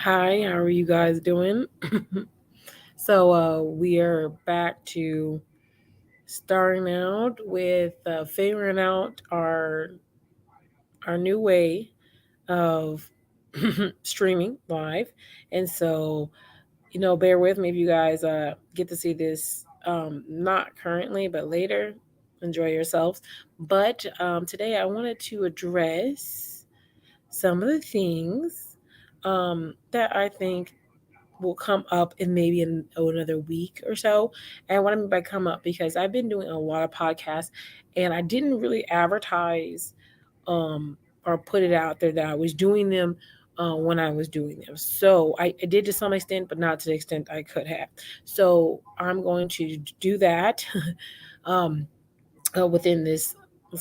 Hi, how are you guys doing? So we are back to starting out with figuring out our new way of streaming live. And so, bear with me if you guys get to see this not currently, but later. Enjoy yourselves. But today I wanted to address some of the things that I think will come up in maybe another week or so. And what I mean by come up, because I've been doing a lot of podcasts and I didn't really advertise um, or put it out there that I was doing them when I was doing them. So I did to some extent, but not to the extent I could have. So I'm going to do that um, within this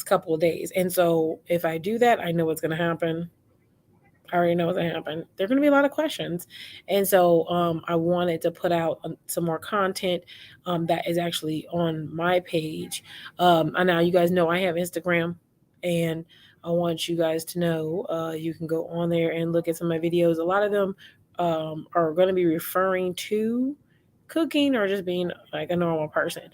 couple of days. And so if I do that, I know what's going to happen. I already know what's gonna happen. There are gonna be a lot of questions, and so I wanted to put out some more content that is actually on my page. And now you guys know I have Instagram, and I want you guys to know you can go on there and look at some of my videos. A lot of them are going to be referring to cooking or just being like a normal person.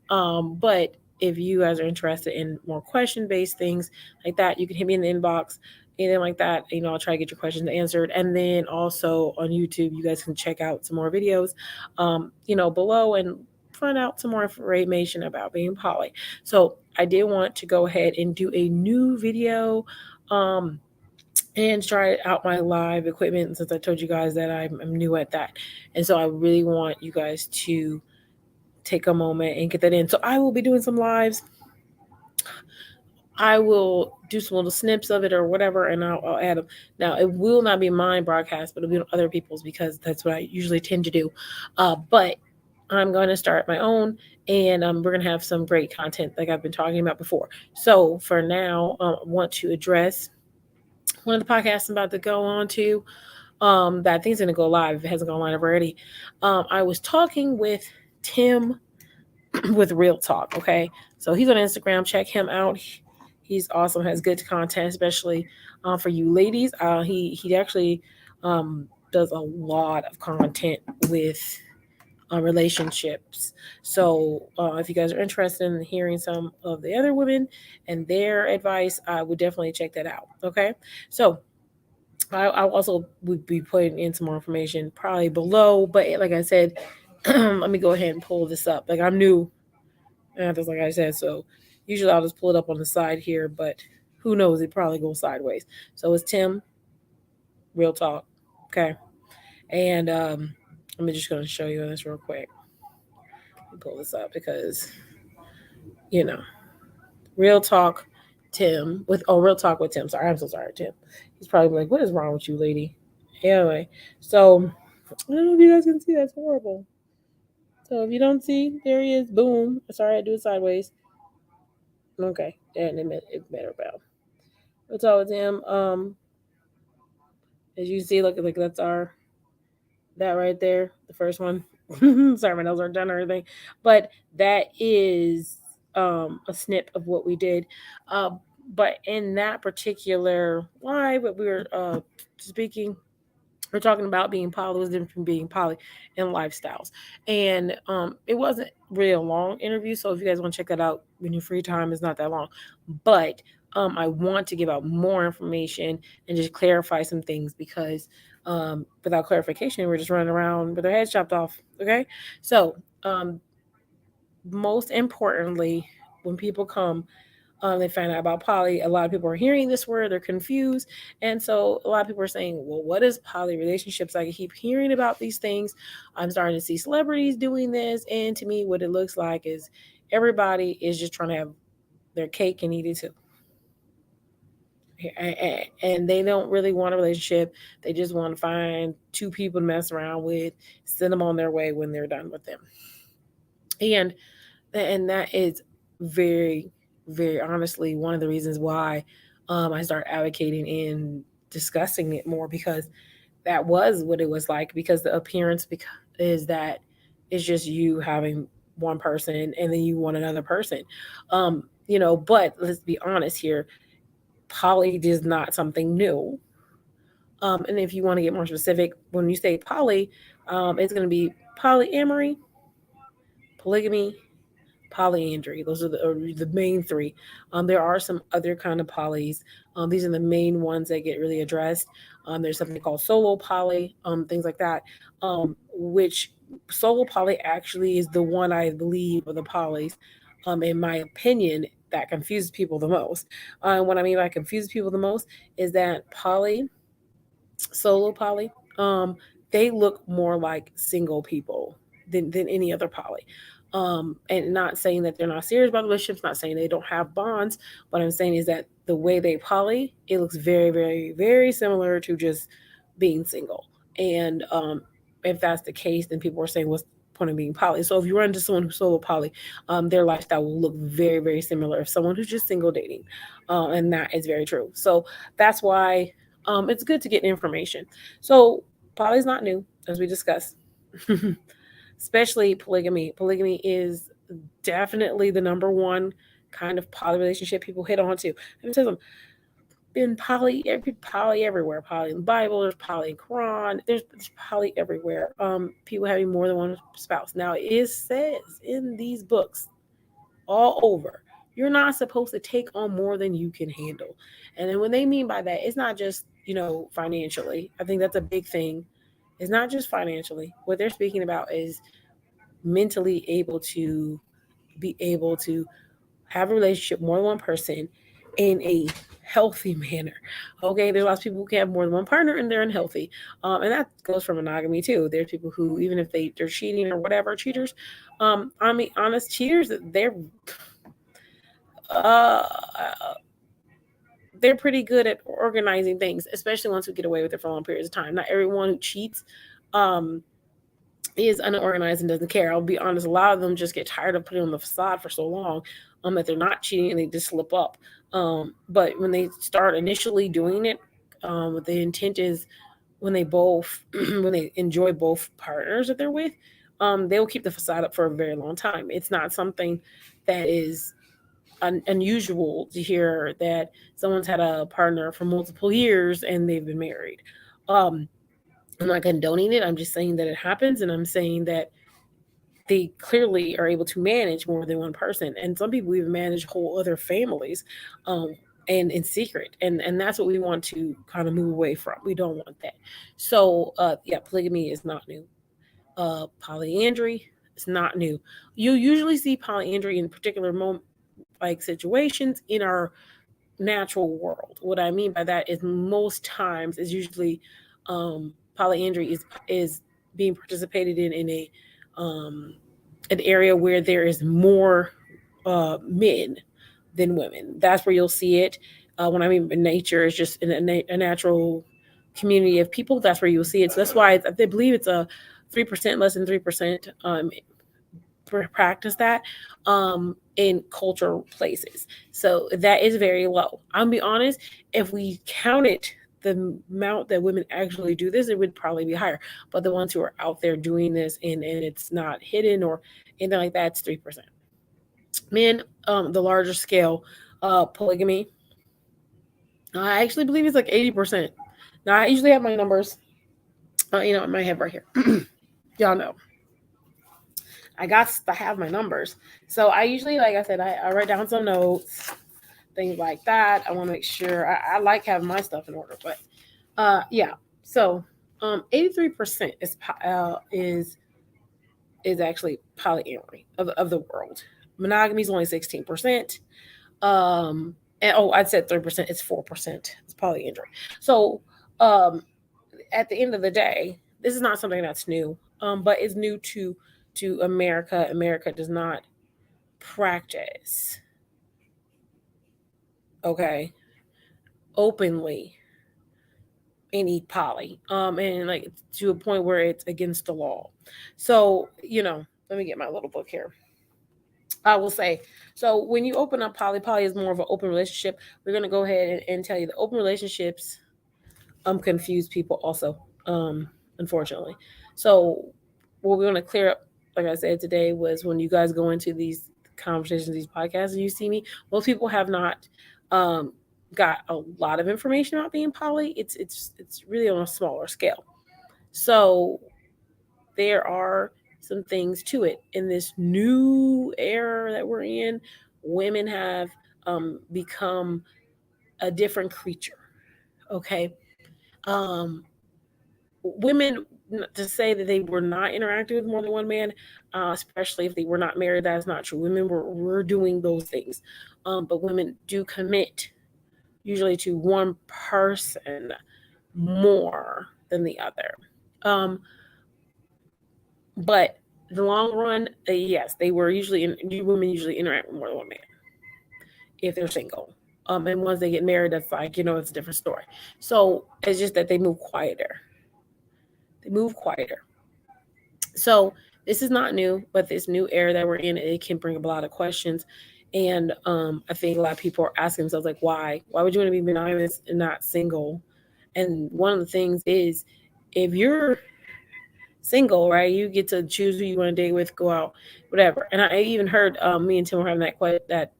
But if you guys are interested in more question based things like that, you can hit me in the inbox anything like that. I'll try to get your questions answered. And then also on YouTube, you guys can check out some more videos, below and find out some more information about being poly. So I did want to go ahead and do a new video. And try out my live equipment since I told you guys that I'm new at that. And so I really want you guys to take a moment and get that in. So I will be doing some lives. I will do some little snips of it or whatever, and I'll add them. Now, it will not be my broadcast, but it'll be on other people's because that's what I usually tend to do. But I'm going to start my own, and we're going to have some great content like I've been talking about before. So for now, I want to address one of the podcasts I'm about to go on to that I think is going to go live if it hasn't gone live already. I was talking with Tim with Real Talk. Okay, so he's on Instagram. Check him out. He's awesome. Has good content, especially for you ladies. He actually does a lot of content with relationships. So if you guys are interested in hearing some of the other women and their advice, I would definitely check that out. Okay, so I also would be putting in some more information probably below. But like I said, let me go ahead and pull this up. Like I'm new just like I said, so usually I'll just pull it up on the side here, but who knows? It probably goes sideways. So it's Tim, Real Talk. Okay. And I'm just going to show you this real quick. Let me pull this up because, you know, Real Talk Tim Real Talk with Tim. Sorry, I'm so sorry, Tim. He's probably like, what is wrong with you, lady? Anyway, so I don't know if you guys can see. That's horrible. So if you don't see, there he is. Boom. Sorry, I do it sideways. Okay, and it better about. What's all with him? As you see, look, that's that right there, the first one. Sorry, my nails aren't done or anything, but that is a snip of what we did. Uh, but in that particular live, what we were speaking, we're talking about being poly was different from being poly and lifestyles, and it wasn't really a long interview. So if you guys want to check that out in your free time, it's not that long, but I want to give out more information and just clarify some things because without clarification, we're just running around with our heads chopped off. Okay, so most importantly, when people come they find out about poly. A lot of people are hearing this word, they're confused. And so a lot of people are saying, well, what is poly relationships? I keep hearing about these things. I'm starting to see celebrities doing this. And to me, what it looks like is everybody is just trying to have their cake and eat it too. And they don't really want a relationship. They just want to find two people to mess around with, send them on their way when they're done with them. And that is very, very honestly one of the reasons why I started advocating and discussing it more because that was what it was like. Because the appearance is that it's just you having one person and then you want another person. But let's be honest here, poly is not something new. And if you want to get more specific, when you say poly, it's going to be polyamory, polygamy, polyandry. Those are the main three. There are some other kind of polys. These are the main ones that get really addressed. There's something called solo poly, things like that. Which solo poly actually is the one I believe of the polys, in my opinion, that confuses people the most. What I mean by confuses people the most is that solo poly, they look more like single people than any other poly. And not saying that they're not serious about relationships, not saying they don't have bonds. What I'm saying is that the way they poly, it looks very, very, very similar to just being single. And if that's the case, then people are saying, what's the point of being poly? So if you run into someone who's solo poly, their lifestyle will look very, very similar if someone who's just single dating. And that is very true. So that's why it's good to get information. So poly is not new, as we discussed, especially polygamy. Polygamy is definitely the number one kind of poly relationship people hit on to. Let me tell them, been poly everywhere. Poly in the Bible, there's poly in Quran, there's poly everywhere. People having more than one spouse. Now it says in these books all over, you're not supposed to take on more than you can handle. And then when they mean by that, it's not just, financially. I think that's a big thing. It's not just financially. What they're speaking about is mentally able to have a relationship more than one person in a healthy manner. Okay, there's lots of people who can have more than one partner and they're unhealthy, and that goes for monogamy too. There's people who, even if they're cheating or whatever, cheaters. I mean, honest cheaters, uh, they're pretty good at organizing things, especially once we get away with it for long periods of time. Not everyone who cheats um, is unorganized and doesn't care. I'll be honest, a lot of them just get tired of putting on the facade for so long, that they're not cheating and they just slip up. But when they start initially doing it, the intent is when they both when they enjoy both partners that they're with, they will keep the facade up for a very long time. It's not something that is unusual to hear that someone's had a partner for multiple years and they've been married. Um, I'm not condoning it. I'm just saying that it happens, and I'm saying that they clearly are able to manage more than one person, and some people even manage whole other families, um, and in secret, and that's what we want to kind of move away from. We don't want that. So, yeah, polygamy is not new. Polyandry is not new. You usually see polyandry in particular like situations in our natural world. What I mean by that is most times is usually polyandry is being participated in a um, an area where there is more men than women. That's where you'll see it. When I mean nature is just in a natural community of people, that's where you'll see it. So that's why I believe it's a 3%, less than 3%, practice that in cultural places. So that is very low. I'll be honest, if we counted the amount that women actually do this, it would probably be higher. But the ones who are out there doing this and it's not hidden or anything like that, it's 3%. Men, the larger scale, polygamy, I actually believe it's like 80%. Now I usually have my numbers, in my head right here. Y'all know I got to have my numbers. So I usually, like I said, I write down some notes, things like that. I want to make sure I like having my stuff in order. But yeah, so 83% is actually polyamory of the world. Monogamy is only 16%. And I said 3%. It's 4%. It's polyandry. So um, at the end of the day, this is not something that's new, but it's new to America. America does not practice, okay, openly any poly, and like to a point where it's against the law. So let me get my little book here. I will say, so when you open up poly is more of an open relationship. We're gonna go ahead and tell you the open relationships confuse people also, unfortunately. So what we're gonna clear up, like I said today, was when you guys go into these conversations, these podcasts, and you see me, most people have not got a lot of information about being poly. It's really on a smaller scale. So there are some things to it in this new era that we're in. Women have become a different creature. Okay, um, women, to say that they were not interacting with more than one man, especially if they were not married, that is not true. Women were doing those things, but women do commit usually to one person more than the other. Um, but the long run, yes, they were usually women usually interact with more than one man if they're single. And once they get married, that's like, it's a different story. So it's just that they move quieter. They move quieter. So this is not new, but this new era that we're in, it can bring up a lot of questions. And I think a lot of people are asking themselves, like, why? Why would you want to be monogamous and not single? And one of the things is, if you're single, right, you get to choose who you want to date with, go out, whatever. And I even heard me and Tim were having that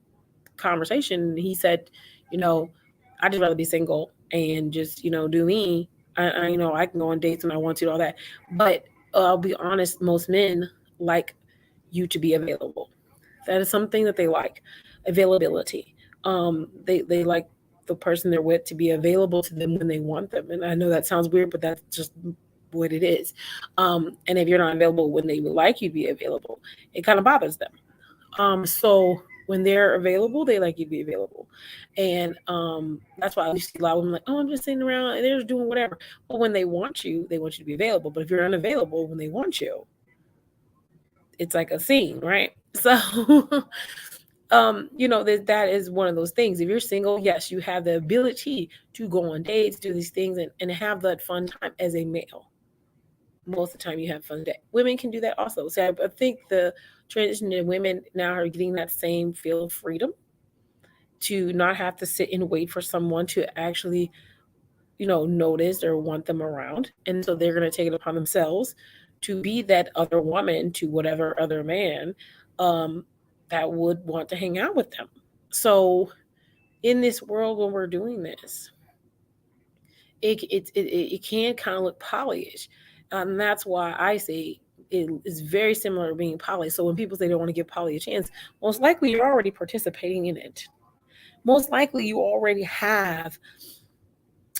conversation. He said, you know, I just rather be single and just do me. I can go on dates when I want to, all that. But I'll be honest, most men like you to be available. That is something that they like, availability. They like the person they're with to be available to them when they want them. And I know that sounds weird, but that's just what it is. And if you're not available when they would like you to be available, it kind of bothers them. So when they're available, they like you to be available. And that's why you see a lot of them like, oh, I'm just sitting around and they're just doing whatever. But when they want you to be available. But if you're unavailable when they want you, it's like a scene, right? So that is one of those things. If you're single, yes, you have the ability to go on dates, do these things, and have that fun time as a male. Most of the time you have fun day. Women can do that also. So I think the transition in women now are getting that same feel of freedom to not have to sit and wait for someone to actually, notice or want them around. And so they're going to take it upon themselves to be that other woman to whatever other man um, that would want to hang out with them. So in this world when we're doing this, it can kind of look polyish. And that's why I say it is very similar to being poly. So when people say they don't want to give poly a chance, most likely you're already participating in it. Most likely you already have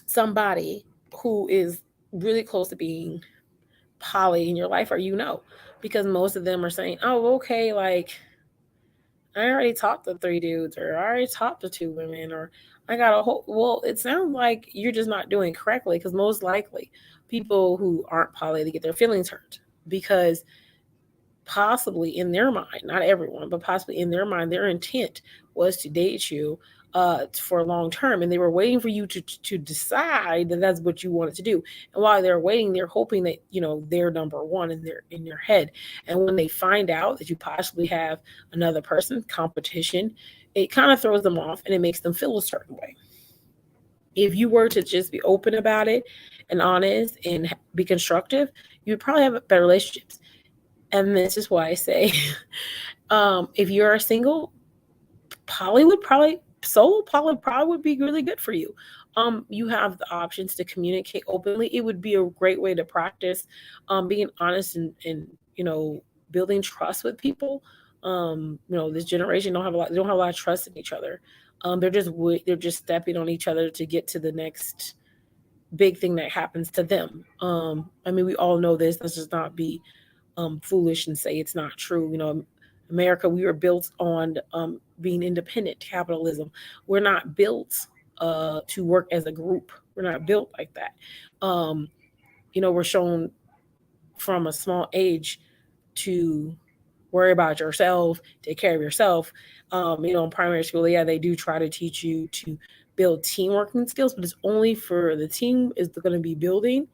somebody who is really close to being poly in your life, or because most of them are saying, oh, okay, like I already talked to 3 dudes, or I already talked to 2 women, or I got a whole. Well, it sounds like you're just not doing it correctly, because most likely people who aren't poly, they get their feelings hurt because possibly in their mind, not everyone, but possibly in their mind, their intent was to date you for long term, and they were waiting for you to decide that that's what you wanted to do. And while they're waiting, they're hoping that they're number one in their head. And when they find out that you possibly have another person, competition, it kind of throws them off and it makes them feel a certain way. If you were to just be open about it and honest and be constructive, you would probably have better relationships. And this is why I say, if you're single, poly probably would be really good for you. You have the options to communicate openly. It would be a great way to practice being honest and building trust with people. This generation they don't have a lot of trust in each other. They're just stepping on each other to get to the next big thing that happens to them. I mean, we all know this. Let's just not be foolish and say it's not true. America, we were built on being independent, capitalism. We're not built to work as a group. We're not built like that. We're shown from a small age to worry about yourself, take care of yourself. In primary school, yeah, they do try to teach you to build teamwork skills, but it's only for the team is going to be building.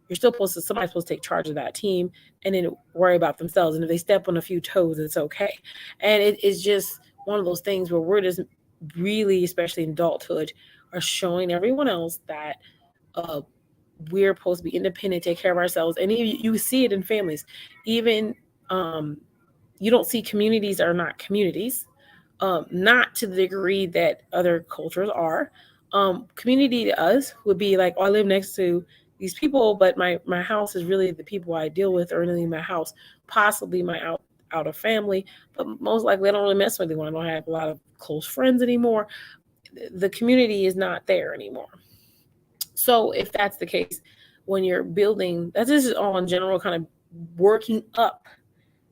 You're still somebody's supposed to take charge of that team and then worry about themselves. And if they step on a few toes, it's okay. And it's just one of those things where we're just really, especially in adulthood, are showing everyone else that uh, we're supposed to be independent, take care of ourselves. And you see it in families. Even you don't see communities are not communities, not to the degree that other cultures are. Community to us would be like, oh, I live next to these people, but my house is really the people I deal with, or really my house, possibly my outer family, but most likely I don't really mess with anyone. I don't have a lot of close friends anymore. The community is not there anymore. So if that's the case, when you're building, that's this is all in general, kind of working up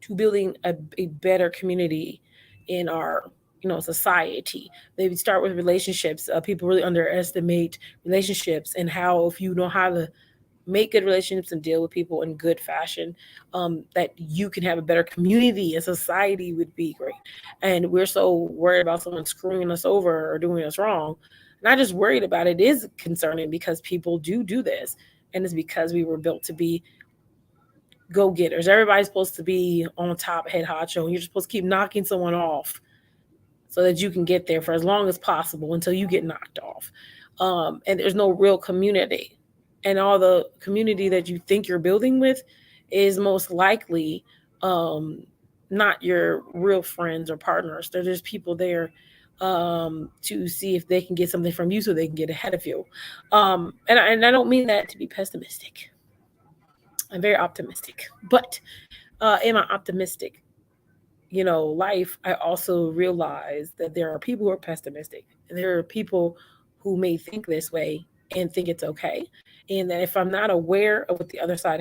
to building a better community in our society. They start with relationships. People really underestimate relationships, and how if you know how to make good relationships and deal with people in good fashion, that you can have a better community and society would be great. And we're so worried about someone screwing us over or doing us wrong. Not just worried about it, is concerning, because people do this, and it's because we were built to be go getters. Everybody's supposed to be on top, head honcho, and you're just supposed to keep knocking someone off so that you can get there for as long as possible until you get knocked off. And there's no real community. And all the community that you think you're building with is most likely not your real friends or partners. They're just people there to see if they can get something from you so they can get ahead of you. And I don't mean that to be pessimistic. I'm very optimistic. But in my optimistic life, I also realize that there are people who are pessimistic. And there are people who may think this way and think it's okay. And that if I'm not aware of what the other side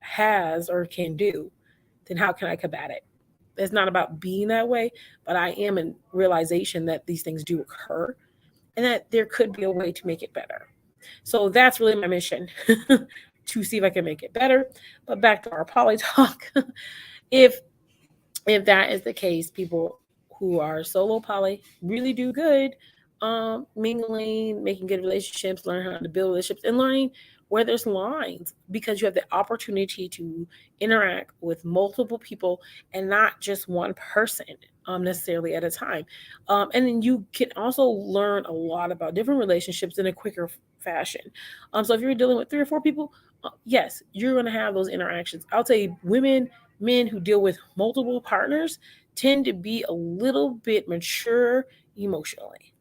has or can do, then how can I combat it? It's not about being that way, but I am in realization that these things do occur and that there could be a way to make it better. So that's really my mission to see if I can make it better. But back to our poly talk. if if that is the case, people who are solo poly really do good, mingling, making good relationships, learning how to build relationships, and learning where there's lines, because you have the opportunity to interact with multiple people and not just one person necessarily at a time. And then you can also learn a lot about different relationships in a quicker fashion. So if you're dealing with 3 or 4 people, yes, you're going to have those interactions. I'll tell you, men who deal with multiple partners tend to be a little bit mature emotionally.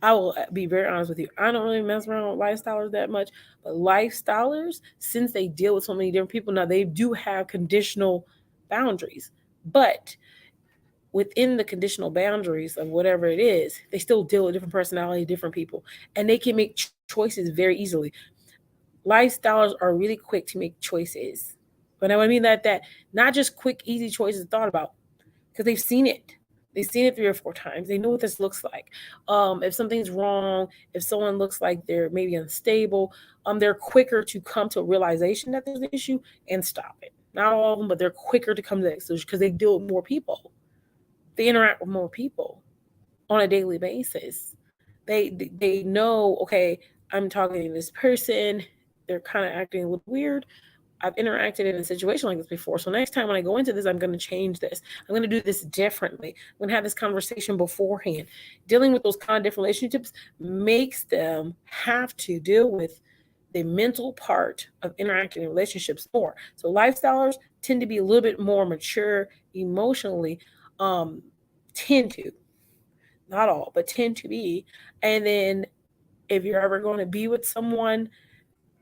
I will be very honest with you. I don't really mess around with lifestylers that much, but lifestylers, since they deal with so many different people, now they do have conditional boundaries. But within the conditional boundaries of whatever it is, they still deal with different personalities, different people, and they can make choices very easily. Lifestylers are really quick to make choices. But I mean that not just quick, easy choices thought about, because they've seen it. They've seen it 3 or 4 times. They know what this looks like. If something's wrong, if someone looks like they're maybe unstable, they're quicker to come to a realization that there's an issue and stop it. Not all of them, but they're quicker to come to that solution because they deal with more people. They interact with more people on a daily basis. They know, okay, I'm talking to this person. They're kind of acting a little weird. I've interacted in a situation like this before. So next time when I go into this, I'm going to change this. I'm going to do this differently. I'm going to have this conversation beforehand. Dealing with those kind of different relationships makes them have to deal with the mental part of interacting in relationships more. So lifestylers tend to be a little bit more mature emotionally, um, tend to, not all, but tend to be. And then if you're ever going to be with someone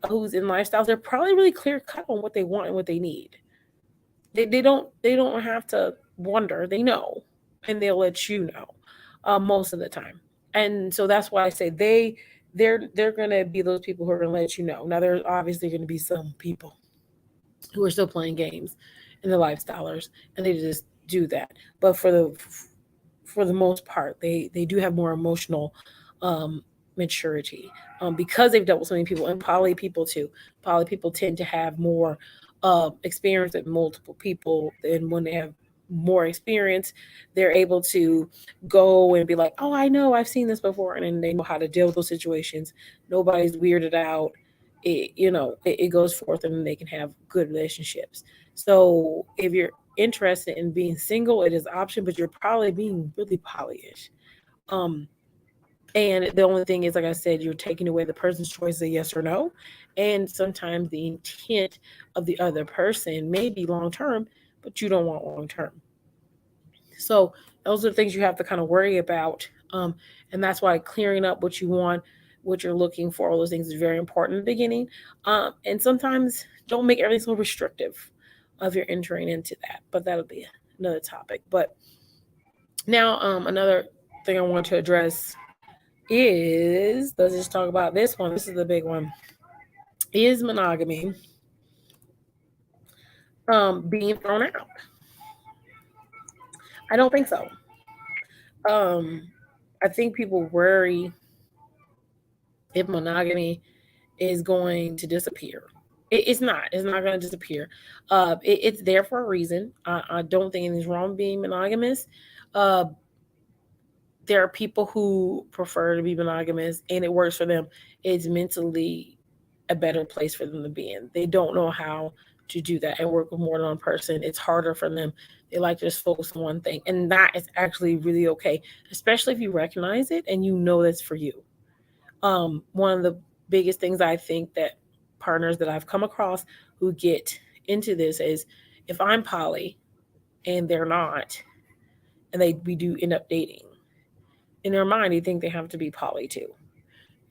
who's in lifestyles, they're probably really clear cut on what they want and what they need. They don't have to wonder. They know, and they'll let you know most of the time. And so that's why I say they're gonna be those people who are gonna let you know. Now there's obviously gonna be some people who are still playing games and the lifestylers, and they just do that. But for the most part, they do have more emotional um, maturity, because they've dealt with so many people, and poly people too. Poly people tend to have more experience with multiple people, and when they have more experience, they're able to go and be like, "Oh, I know, I've seen this before," and then they know how to deal with those situations. Nobody's weirded out. It goes forth, and they can have good relationships. So if you're interested in being single, it is an option, but you're probably being really polyish. Um, and the only thing is, like I said, you're taking away the person's choice of yes or no. And sometimes the intent of the other person may be long term, but you don't want long term. So those are the things you have to kind of worry about Um, and that's why clearing up what you want, what you're looking for, all those things is very important in the beginning. And sometimes don't make everything so restrictive if you're entering into that. But that'll be another topic. But now, another thing I want to address is, let's just talk about this one. This is the big one. Is monogamy being thrown out? I don't think so. Um, I think people worry if monogamy is going to disappear. It's not. It's not going to disappear. It's there for a reason. I don't think anything's wrong with being monogamous. Uh, there are people who prefer to be monogamous and it works for them. It's mentally a better place for them to be in. They don't know how to do that and work with more than one person. It's harder for them. They like to just focus on one thing. And that is actually really okay, especially if you recognize it and you know that's for you. One of the biggest things I think that partners that I've come across who get into this is if I'm poly and they're not, and we do end up dating, in their mind they think they have to be poly too.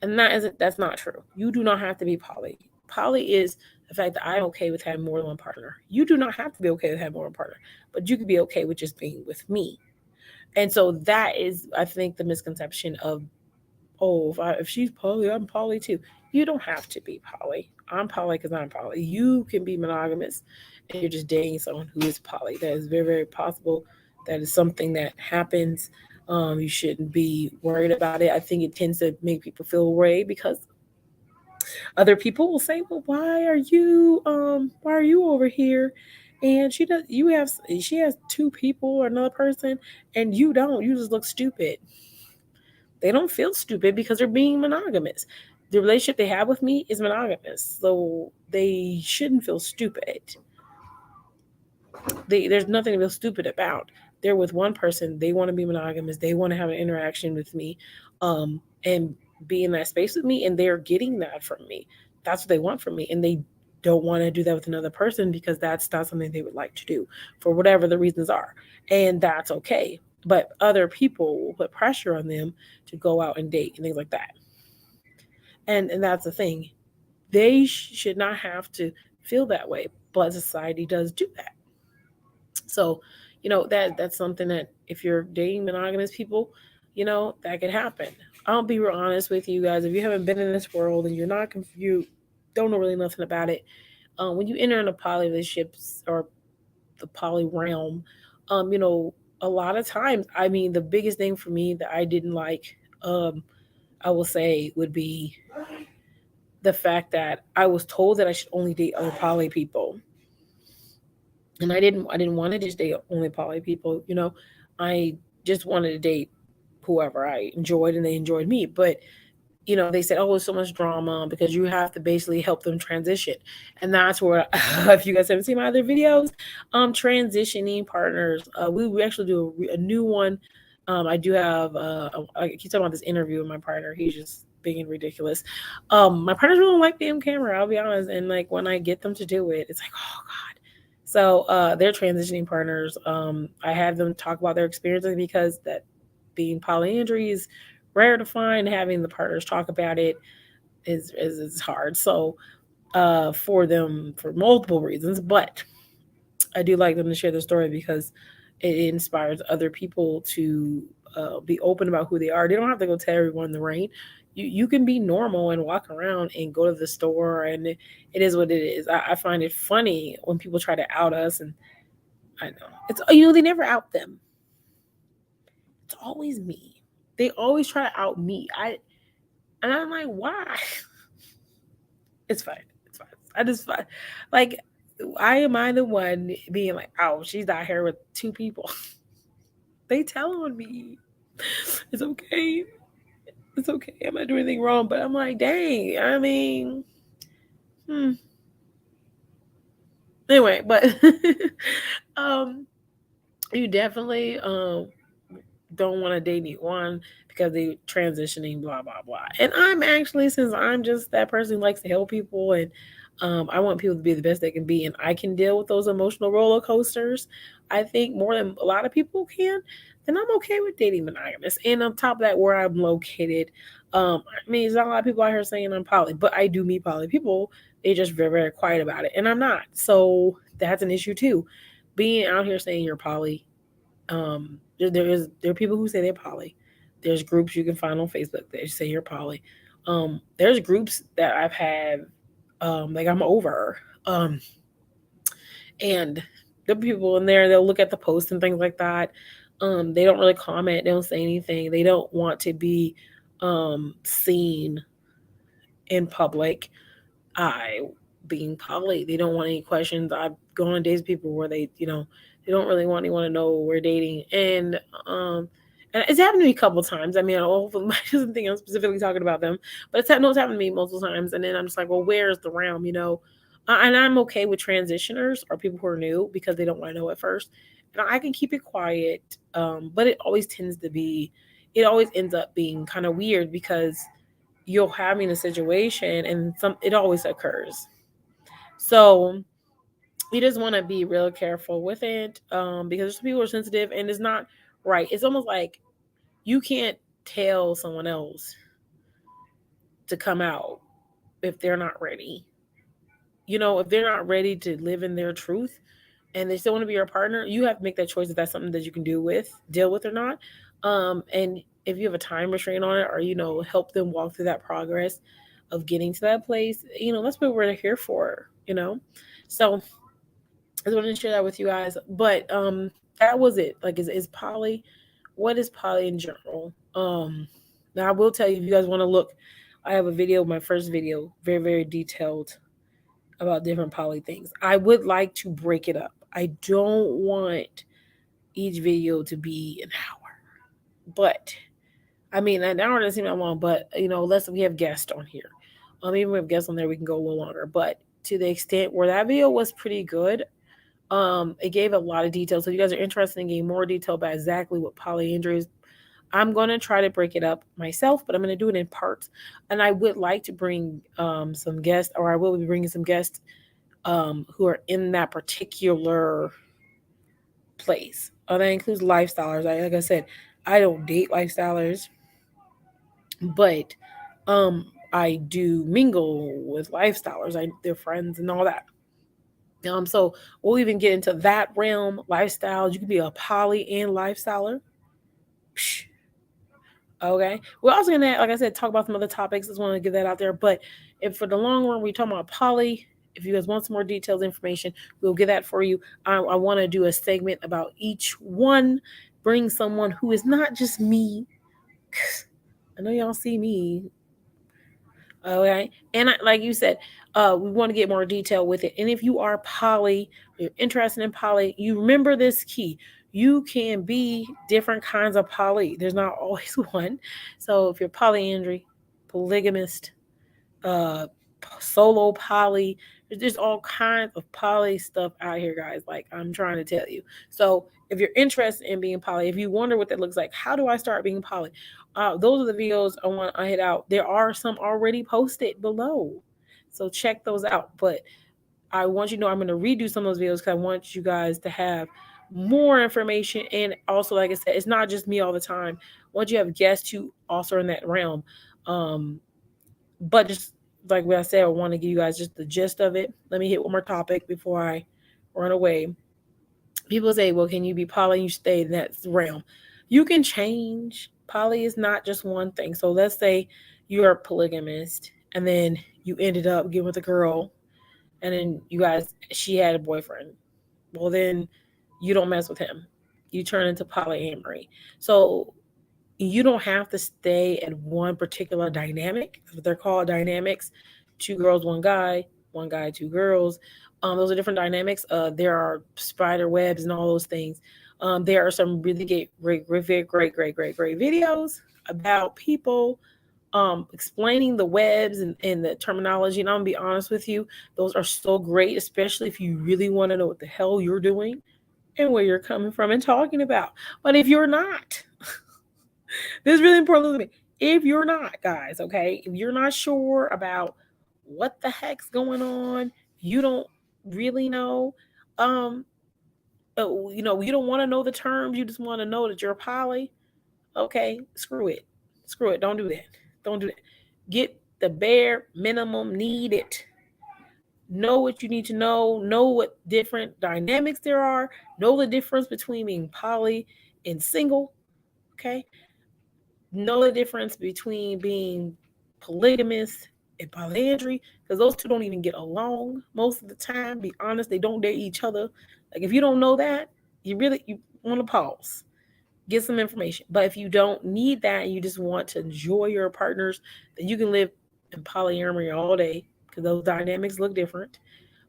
And that's not true. You do not have to be poly. Poly is the fact that I'm okay with having more than one partner. You do not have to be okay with having more than one partner, but you could be okay with just being with me. And so that is, I think, the misconception of, oh, if she's poly, I'm poly too. You don't have to be poly. I'm poly because I'm poly. You can be monogamous and you're just dating someone who is poly. That is very, very possible. That is something that happens. You shouldn't be worried about it. I think it tends to make people feel away because other people will say, "Well, why are you over here?" And she has two people or another person, and you don't. You just look stupid. They don't feel stupid because they're being monogamous. The relationship they have with me is monogamous, so they shouldn't feel stupid. There's nothing to feel stupid about. They're with one person. They want to be monogamous. They want to have an interaction with me, and be in that space with me, and they're getting that from me. That's what they want from me, and they don't want to do that with another person because that's not something they would like to do for whatever the reasons are, and that's okay. But other people will put pressure on them to go out and date and things like that, and that's the thing. They should not have to feel that way, but society does do that. So, that's something that if you're dating monogamous people, that could happen. I'll be real honest with you guys. If you haven't been in this world and you don't know really nothing about it, when you enter into poly relationships or the poly realm, a lot of times, I mean, the biggest thing for me that I didn't like, I will say, would be the fact that I was told that I should only date other poly people, and I didn't want to just date only poly people. I just wanted to date whoever I enjoyed and they enjoyed me. But they said, oh, it's so much drama because you have to basically help them transition. And that's where, if you guys haven't seen my other videos, transitioning partners, we actually do a new one. I do have, I keep talking about this interview with my partner. He's just being ridiculous. My partners really don't like being on camera, I'll be honest. And like when I get them to do it, it's like, oh God. So they're transitioning partners. I have them talk about their experiences because that being polyandry is rare to find. Having the partners talk about it is hard. So for them, for multiple reasons, but I do like them to share their story because it inspires other people to be open about who they are. They don't have to go tell everyone in the rain. You can be normal and walk around and go to the store, and it is what it is. I find it funny when people try to out us, and I know it's they never out them. It's always me. They always try to out me. And I'm like, why? It's fine. It's fine. I just fine. Like, I am I the one being like, oh, she's out here with two people. They tell on me. It's okay. It's okay. I'm not doing anything wrong. But I'm like, dang. I mean, anyway, but um, you definitely don't want to date anyone because they transitioning, blah blah blah. And I'm actually, since I'm just that person who likes to help people, and I want people to be the best they can be, and I can deal with those emotional roller coasters. I think more than a lot of people can. then I'm okay with dating monogamous. And on top of that, where I'm located, I mean, there's not a lot of people out here saying I'm poly, but I do meet poly people. They're just very, very quiet about it, and I'm not. So that's an issue too. Being out here saying you're poly, there are people who say they're poly. There's groups you can find on Facebook that say you're poly. There's groups that I've had, like I'm over, and the people in there, they'll look at the posts and things like that. They don't really comment. They don't say anything. They don't want to be seen in public. I being poly, they don't want any questions. I've gone on dates with people where they don't really want anyone to know we're dating, and it's happened to me a couple of times. I mean, I doesn't think I'm specifically talking about them, but it's happened to me multiple times. And then I'm just like, well, where's the realm, And I'm okay with transitioners or people who are new because they don't want to know at first, and I can keep it quiet. But it always ends up being kind of weird because you'll having a situation and it always occurs. So you just want to be real careful with it, because some people are sensitive and it's not right. It's almost like you can't tell someone else to come out if they're not ready. If they're not ready to live in their truth and they still want to be your partner, you have to make that choice if that's something that you can deal with or not. And if you have a time restraint on it, or help them walk through that progress of getting to that place, that's what we're here for. So I just wanted to share that with you guys. But that was it. Like, is poly? What is poly in general? Now I will tell you, if you guys want to look, I have a video, my first video, very very detailed about different poly things. I would like to break it up. I don't want each video to be an hour, but I mean, an hour doesn't seem that long, but unless we have guests on here, even if we have guests on there, we can go a little longer. But to the extent where that video was pretty good, it gave a lot of details. So if you guys are interested in getting more detail about exactly what polyandry is, I'm going to try to break it up myself, but I'm going to do it in parts. And I would like to bring some guests, or I will be bringing some guests who are in that particular place. That includes lifestylers. Like I said, I don't date lifestylers, but I do mingle with lifestylers. They're friends and all that. So we'll even get into that realm, lifestyle. You can be a poly and lifestyler. Psh, okay. We're also gonna, like I said, talk about some other topics. Just want to get that out there. But if for the long run, we're talking about poly. If you guys want some more detailed information, we'll get that for you. I want to do a segment about each one. Bring someone who is not just me. I know y'all see me. Okay. And like you said, we want to get more detail with it. And if you are poly, you're interested in poly, you remember this key. You can be different kinds of poly. There's not always one. So if you're polyandry, polygamist, uh, solo poly, there's all kinds of poly stuff out here, guys. Like, I'm trying to tell you. So if you're interested in being poly, if you wonder what that looks like, how do I start being poly? Those are the videos I want to hit out. There are some already posted below, so check those out. But I want you to know I'm going to redo some of those videos because I want you guys to have more information. And also, like I said, it's not just me all the time. Once you have guests who also are in that realm, but just like what I said, I want to give you guys just the gist of it. Let me hit one more topic before I run away. People say, well, can you be poly and you stay in that realm? You can change. Poly is not just one thing. So let's say you're a polygamist and then you ended up getting with a girl and then she had a boyfriend. Well, then you don't mess with him. You turn into polyamory. So you don't have to stay at one particular dynamic. That's what they're called, dynamics. Two girls, one guy, two girls. Those are different dynamics. There are spider webs and all those things. There are some really great videos about people explaining the webs and the terminology. And I'm gonna be honest with you, those are so great, especially if you really want to know what the hell you're doing and where you're coming from and talking about. But if you're not, this is really important to me. If you're not, guys, okay, if you're not sure about what the heck's going on, you don't really know, um, You don't want to know the terms. You just want to know that you're poly. Okay, screw it. Screw it. Don't do that. Don't do that. Get the bare minimum needed. Know what you need to know what different dynamics there are, know the difference between being poly and single, okay? Know the difference between being polygamous and polyandry, because those two don't even get along most of the time. Be honest, they don't date each other. Like if you don't know that, you want to pause, get some information. But if you don't need that and you just want to enjoy your partners, then you can live in polyamory all day because those dynamics look different.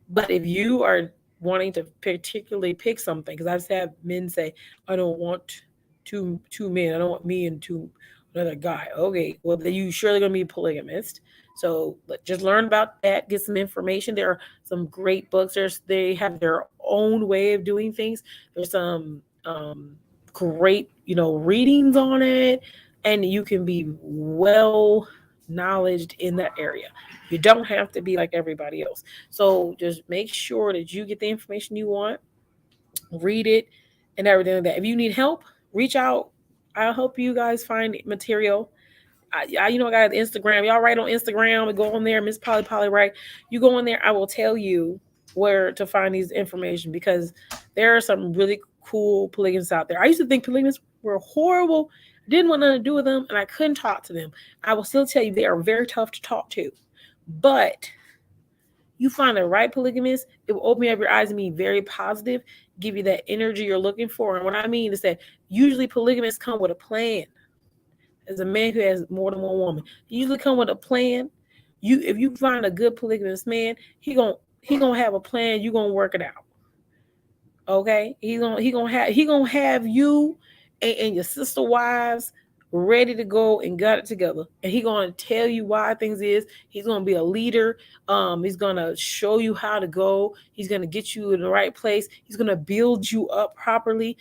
But if you are wanting to particularly pick something, because I've had men say, "I don't want two men. I don't want me and two another guy." Okay, well then you surely gonna be a polygamist. So just learn about that. Get some information. There are some great books. They have their own way of doing things. There's some great readings on it, and you can be well knowledged in that area. You don't have to be like everybody else. So just make sure that you get the information you want, read it, and everything like that. If you need help, reach out. I'll help you guys find material. I got Instagram. Y'all write on Instagram and go on there, Miss Polly right. You go on there, I will tell you where to find these information because there are some really cool polygamists out there. I used to think polygamists were horrible, didn't want nothing to do with them, and I couldn't talk to them. I will still tell you they are very tough to talk to. But you find the right polygamist, it will open up your eyes and be very positive, give you that energy you're looking for. And what I mean is that usually polygamists come with a plan. As a man who has more than one woman, you usually come with a plan. If you find a good polygamous man, he gonna have a plan. You gonna work it out. Okay, he gonna have you and your sister wives ready to go and got it together, and he gonna tell you why things is. He's gonna be a leader. He's gonna show you how to go. He's gonna get you in the right place. He's gonna build you up properly.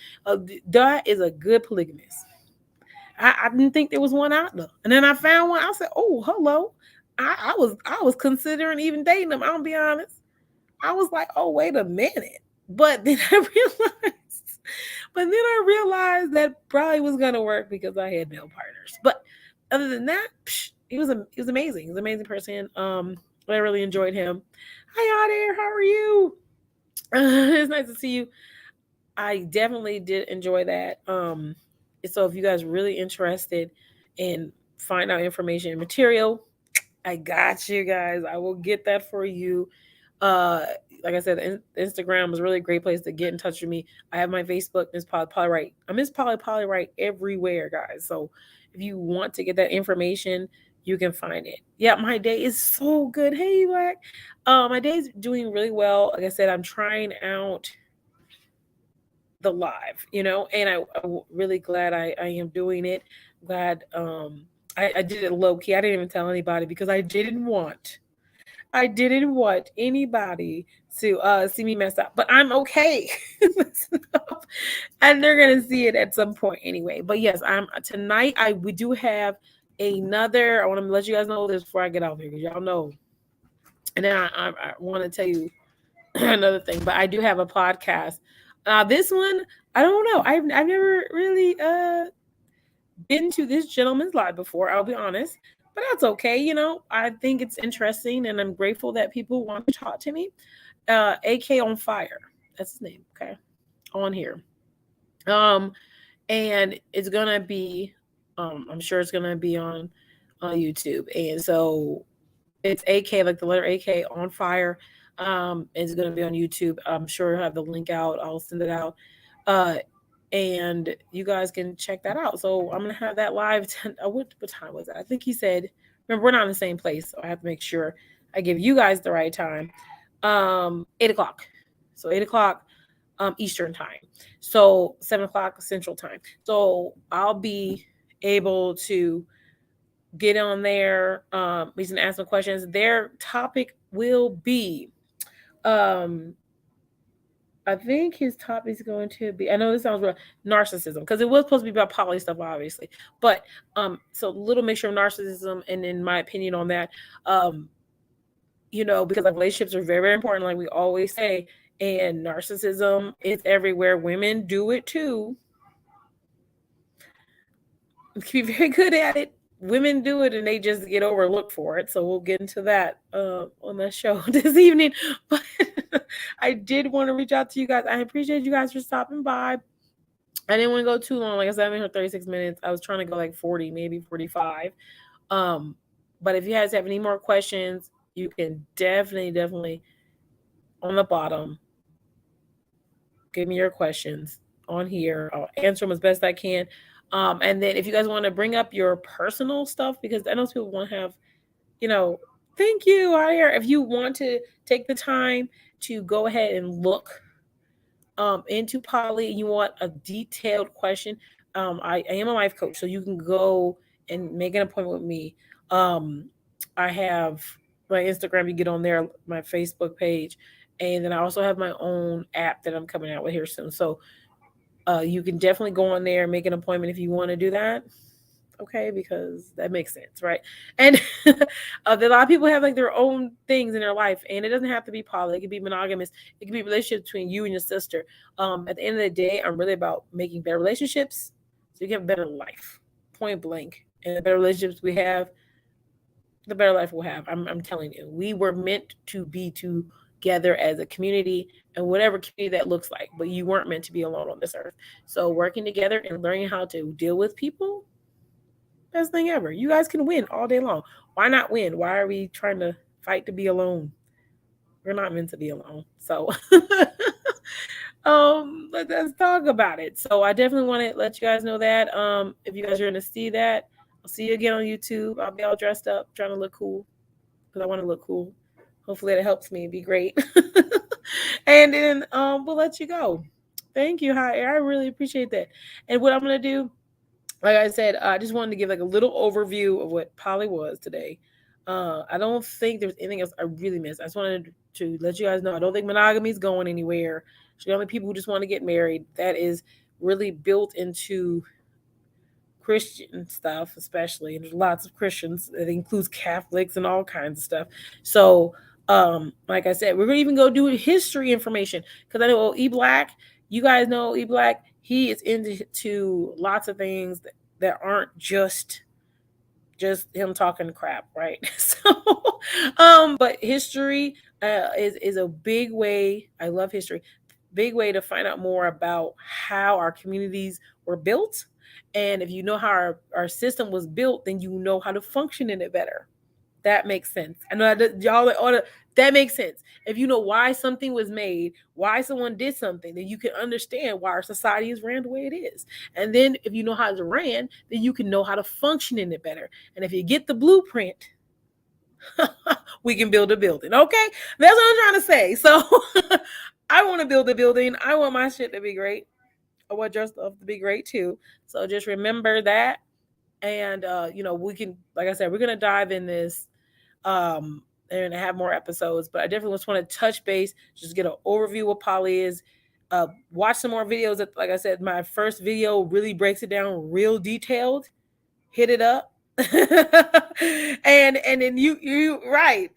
That is a good polygamist. I didn't think there was one out there, and then I found one. I said, "Oh, hello." I was considering even dating them. I'll be honest. I was like, "Oh, wait a minute," but then I realized that probably was gonna work because I had male partners. But other than that, he was amazing. He was an amazing person. I really enjoyed him. Hi, out there. How are you? It's nice to see you. I definitely did enjoy that. So if you guys are really interested in find out information and material, I got you guys. I will get that for you. Uh, like I said, Instagram is a really great place to get in touch with me. I have my Facebook, Miss Polly Right. I'm Miss Polly Right everywhere, guys. So if you want to get that information, you can find it. Yeah, my day is so good. Hey, Black. My day is doing really well. Like I said, I'm trying out the live, and I'm really glad I am doing it. Glad I did it low key. I didn't even tell anybody because I didn't want anybody to see me mess up. But I'm okay. And they're gonna see it at some point anyway. But yes, I'm tonight we do have another. I want to let you guys know this before I get out here because y'all know. And then I want to tell you another thing, but I do have a podcast. This one, I don't know. I've never really been to this gentleman's live before. I'll be honest, but that's okay. I think it's interesting, and I'm grateful that people want to talk to me. AK on Fire, that's his name. Okay, on here. And it's gonna be, I'm sure it's gonna be on YouTube, and so it's AK, like the letter AK on Fire. It's going to be on YouTube. I'm sure I'll have the link out. I'll send it out. Uh, and you guys can check that out. So I'm going to have that live. What time was it? I think he said, remember, we're not in the same place. So I have to make sure I give you guys the right time. 8 o'clock. So 8 o'clock Eastern time. So 7 o'clock Central time. So I'll be able to get on there. We can ask some questions. Their topic will be, I think his topic is going to be. I know this sounds real, narcissism, because it was supposed to be about poly stuff, obviously. But so a little mixture of narcissism, and in my opinion on that, because like relationships are very, very important. Like we always say, And narcissism is everywhere. Women do it too. You can be very good at it. Women do it and they just get overlooked for it. So we'll get into that on the show this evening. But I did want to reach out to you guys. I appreciate you guys for stopping by. I didn't want to go too long. Like I said, I've been here 36 minutes. I was trying to go like 40, maybe 45. Um, but if you guys have any more questions, you can definitely on the bottom give me your questions on here. I'll answer them as best I can. And then if you guys want to bring up your personal stuff, because I know people want to have, you know, thank you, Aya. If you want to take the time to go ahead and look into poly, you want a detailed question, I am a life coach, so you can go and make an appointment with me. I have my Instagram, you get on there, my Facebook page, and then I also have my own app that I'm coming out with here soon. So you can definitely go on there and make an appointment if you want to do that. Okay, because that makes sense, right? And a lot of people have like their own things in their life, and it doesn't have to be poly. It could be monogamous. It could be a relationship between you and your sister. At the end of the day, I'm really about making better relationships so you can have a better life, point blank. And the better relationships we have, the better life we'll have. I'm telling you, we were meant to be together as a community, and whatever community that looks like. But you weren't meant to be alone on this earth. So working together and learning how to deal with people, best thing ever. You guys can win all day long. Why not win? Why are we trying to fight to be alone? We're not meant to be alone. So let's talk about it. So I definitely want to let you guys know that. If you guys are gonna see that, I'll see you again on YouTube. I'll be all dressed up, trying to look cool. Because I want to look cool. Hopefully that helps me be great. And then we'll let you go. Thank you. Hi, I really appreciate that. And what I'm gonna do, like I said, I just wanted to give like a little overview of what poly was today. I don't think there's anything else I really missed. I just wanted to let you guys know I don't think monogamy is going anywhere. There's only people who just want to get married. That is really built into Christian stuff, especially. And there's lots of Christians. It includes Catholics and all kinds of stuff. So, like I said, we're gonna even go do history information because I know E Black. You guys know E Black. He is into lots of things that aren't just him talking crap, right? So, but history is a big way. I love history. Big way to find out more about how our communities were built. And if you know how our system was built, then you know how to function in it better. That makes sense. I know that y'all that makes sense. If you know why something was made, why someone did something, then you can understand why our society is ran the way it is. And then if you know how it's ran, then you can know how to function in it better. And if you get the blueprint, we can build a building. Okay? That's what I'm trying to say. So I want to build a building. I want my shit to be great. I want your stuff to be great too. So just remember that. And we can, like I said, we're gonna dive in this and have more episodes. But I definitely just want to touch base, just get an overview of poly is. Watch some more videos. That, like I said, my first video really breaks it down real detailed. Hit it up. and then you right.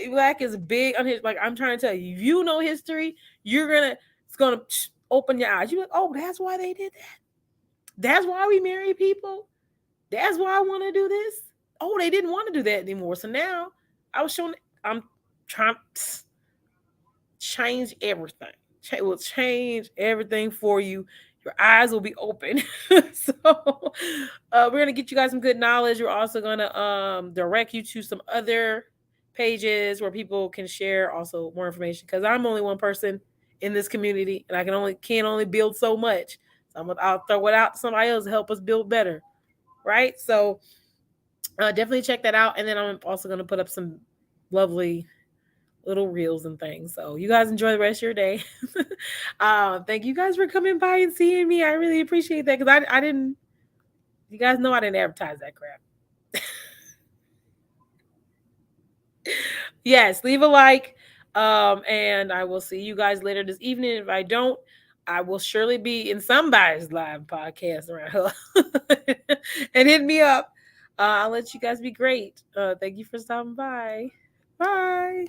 Black is big on his, like I'm trying to tell you, if you know history, it's gonna open your eyes. You're like, oh, that's why they did that. That's why we marry people. That's why I want to do this. Oh, they didn't want to do that anymore. So now I was showing, I'm trying to change everything. Will change everything for you. Your eyes will be open. So we're gonna get you guys some good knowledge. We're also gonna direct you to some other pages where people can share also more information. Because I'm only one person in this community, and I can only build so much. So I'll throw it out to somebody else to help us build better. Right? So definitely check that out. And then I'm also going to put up some lovely little reels and things. So you guys enjoy the rest of your day. Thank you guys for coming by and seeing me. I really appreciate that because I didn't, you guys know I didn't advertise that crap. Yes, leave a like. And I will see you guys later this evening. If I don't, I will surely be in somebody's live podcast around here. And hit me up. I'll let you guys be great. Thank you for stopping by. Bye.